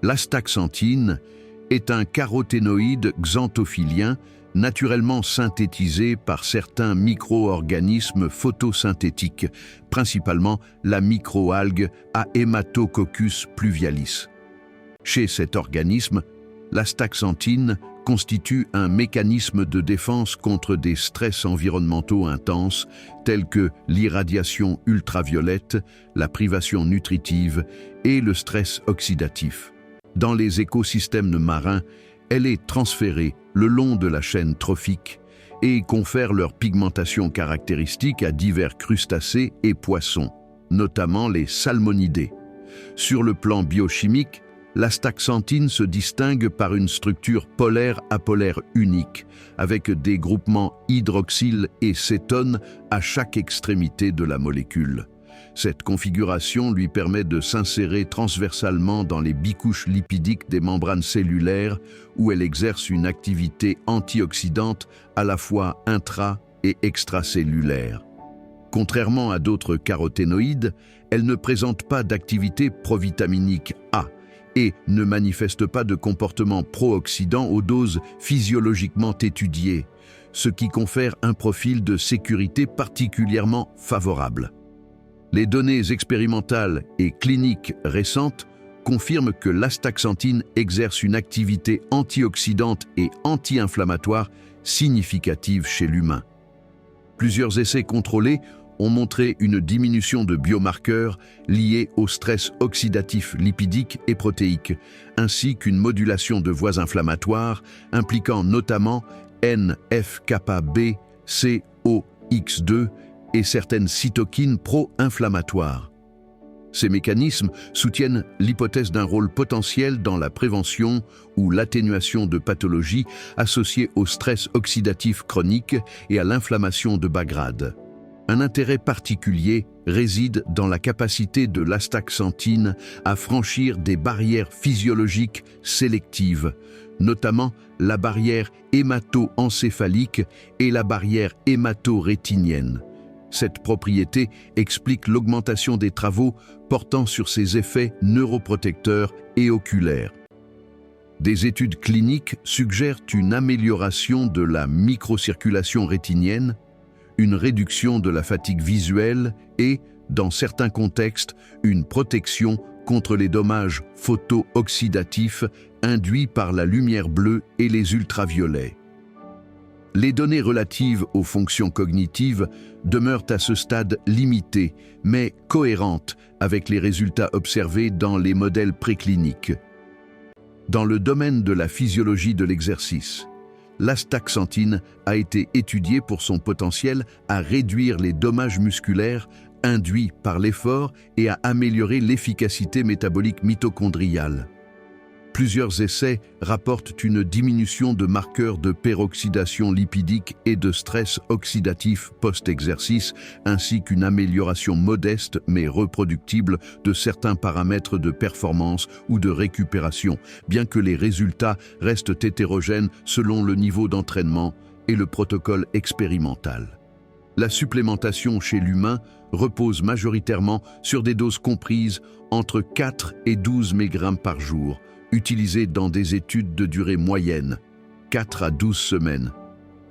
L'astaxanthine est un caroténoïde xanthophylien naturellement synthétisé par certains micro-organismes photosynthétiques, principalement la microalgue Haematococcus pluvialis. Chez cet organisme, l'astaxanthine constitue un mécanisme de défense contre des stress environnementaux intenses tels que l'irradiation ultraviolette, la privation nutritive et le stress oxydatif. Dans les écosystèmes marins, elle est transférée le long de la chaîne trophique et confère leur pigmentation caractéristique à divers crustacés et poissons, notamment les salmonidés. Sur le plan biochimique, l'astaxanthine se distingue par une structure polaire-apolaire unique, avec des groupements hydroxyle et cétone à chaque extrémité de la molécule. Cette configuration lui permet de s'insérer transversalement dans les bicouches lipidiques des membranes cellulaires où elle exerce une activité antioxydante à la fois intra- et extracellulaire. Contrairement à d'autres caroténoïdes, elle ne présente pas d'activité provitaminique A et ne manifeste pas de comportement pro-oxydant aux doses physiologiquement étudiées, ce qui confère un profil de sécurité particulièrement favorable. Les données expérimentales et cliniques récentes confirment que l'astaxanthine exerce une activité antioxydante et anti-inflammatoire significative chez l'humain. Plusieurs essais contrôlés ont montré une diminution de biomarqueurs liés au stress oxydatif lipidique et protéique, ainsi qu'une modulation de voies inflammatoires impliquant notamment NF-κB, COX2 et certaines cytokines pro-inflammatoires. Ces mécanismes soutiennent l'hypothèse d'un rôle potentiel dans la prévention ou l'atténuation de pathologies associées au stress oxydatif chronique et à l'inflammation de bas grade. Un intérêt particulier réside dans la capacité de l'astaxanthine à franchir des barrières physiologiques sélectives, notamment la barrière hémato-encéphalique et la barrière hémato-rétinienne. Cette propriété explique l'augmentation des travaux portant sur ses effets neuroprotecteurs et oculaires. Des études cliniques suggèrent une amélioration de la microcirculation rétinienne, une réduction de la fatigue visuelle et, dans certains contextes, une protection contre les dommages photo-oxydatifs induits par la lumière bleue et les ultraviolets. Les données relatives aux fonctions cognitives demeurent à ce stade limitées, mais cohérentes avec les résultats observés dans les modèles précliniques. Dans le domaine de la physiologie de l'exercice, l'astaxanthine a été étudiée pour son potentiel à réduire les dommages musculaires induits par l'effort et à améliorer l'efficacité métabolique mitochondriale. Plusieurs essais rapportent une diminution de marqueurs de peroxydation lipidique et de stress oxydatif post-exercice, ainsi qu'une amélioration modeste mais reproductible de certains paramètres de performance ou de récupération, bien que les résultats restent hétérogènes selon le niveau d'entraînement et le protocole expérimental. La supplémentation chez l'humain repose majoritairement sur des doses comprises entre 4 et 12 mg par jour, utilisées dans des études de durée moyenne, 4 à 12 semaines.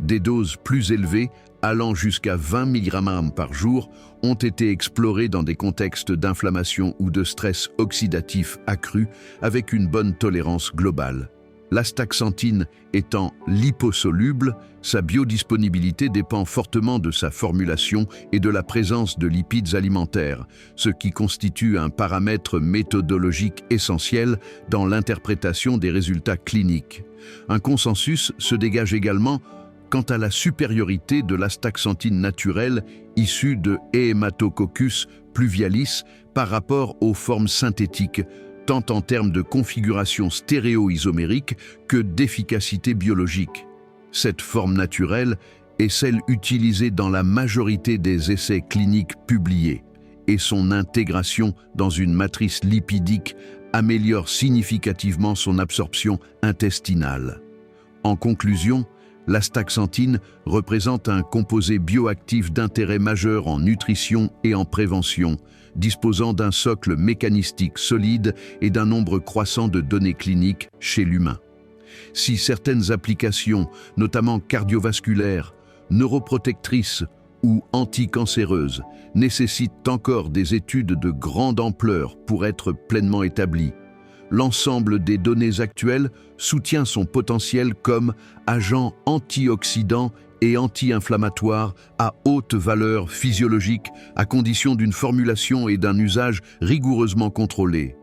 Des doses plus élevées, allant jusqu'à 20 mg par jour, ont été explorées dans des contextes d'inflammation ou de stress oxydatif accru, avec une bonne tolérance globale. L'astaxanthine étant liposoluble, sa biodisponibilité dépend fortement de sa formulation et de la présence de lipides alimentaires, ce qui constitue un paramètre méthodologique essentiel dans l'interprétation des résultats cliniques. Un consensus se dégage également quant à la supériorité de l'astaxanthine naturelle issue de Haematococcus pluvialis par rapport aux formes synthétiques, tant en termes de configuration stéréoisomérique que d'efficacité biologique. Cette forme naturelle est celle utilisée dans la majorité des essais cliniques publiés, et son intégration dans une matrice lipidique améliore significativement son absorption intestinale. En conclusion, l'astaxanthine représente un composé bioactif d'intérêt majeur en nutrition et en prévention, disposant d'un socle mécanistique solide et d'un nombre croissant de données cliniques chez l'humain. Si certaines applications, notamment cardiovasculaires, neuroprotectrices ou anticancéreuses, nécessitent encore des études de grande ampleur pour être pleinement établies, l'ensemble des données actuelles soutient son potentiel comme agent antioxydant et anti-inflammatoire à haute valeur physiologique à condition d'une formulation et d'un usage rigoureusement contrôlés.